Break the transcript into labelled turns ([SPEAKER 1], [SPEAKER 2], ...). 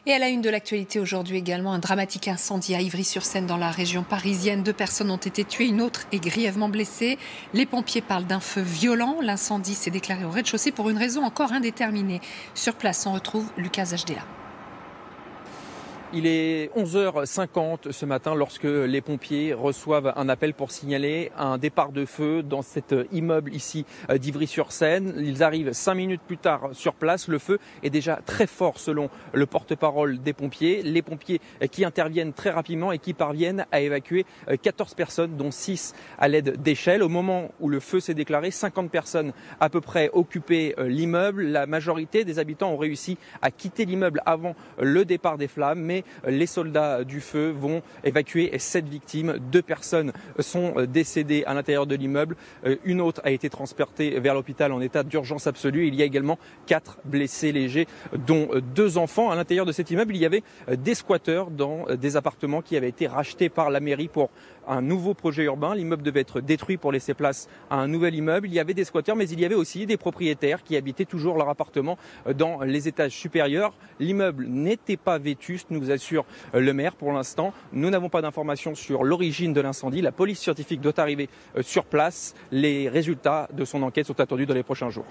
[SPEAKER 1] Et à la une de l'actualité aujourd'hui également, un dramatique incendie à Ivry-sur-Seine dans la région parisienne. 2 personnes ont été tuées, une autre est grièvement blessée. Les pompiers parlent d'un feu violent. L'incendie s'est déclaré au rez-de-chaussée pour une raison encore indéterminée. Sur place, on retrouve Lucas Ajdela.
[SPEAKER 2] Il est 11h50 ce matin lorsque les pompiers reçoivent un appel pour signaler un départ de feu dans cet immeuble ici d'Ivry-sur-Seine. Ils arrivent 5 minutes plus tard sur place. Le feu est déjà très fort selon le porte-parole des pompiers. Les pompiers qui interviennent très rapidement et qui parviennent à évacuer 14 personnes, dont 6 à l'aide d'échelles. Au moment où le feu s'est déclaré, 50 personnes à peu près occupaient l'immeuble. La majorité des habitants ont réussi à quitter l'immeuble avant le départ des flammes, mais les soldats du feu vont évacuer 7 victimes. 2 personnes sont décédées à l'intérieur de l'immeuble. Une autre a été transportée vers l'hôpital en état d'urgence absolue. Il y a également 4 blessés légers, dont 2 enfants. À l'intérieur de cet immeuble, il y avait des squatteurs dans des appartements qui avaient été rachetés par la mairie pour un nouveau projet urbain. L'immeuble devait être détruit pour laisser place à un nouvel immeuble. Il y avait des squatteurs, mais il y avait aussi des propriétaires qui habitaient toujours leur appartement dans les étages supérieurs. L'immeuble n'était pas vétuste, nous assure le maire. Pour l'instant, nous n'avons pas d'informations sur l'origine de l'incendie. La police scientifique doit arriver sur place. Les résultats de son enquête sont attendus dans les prochains jours.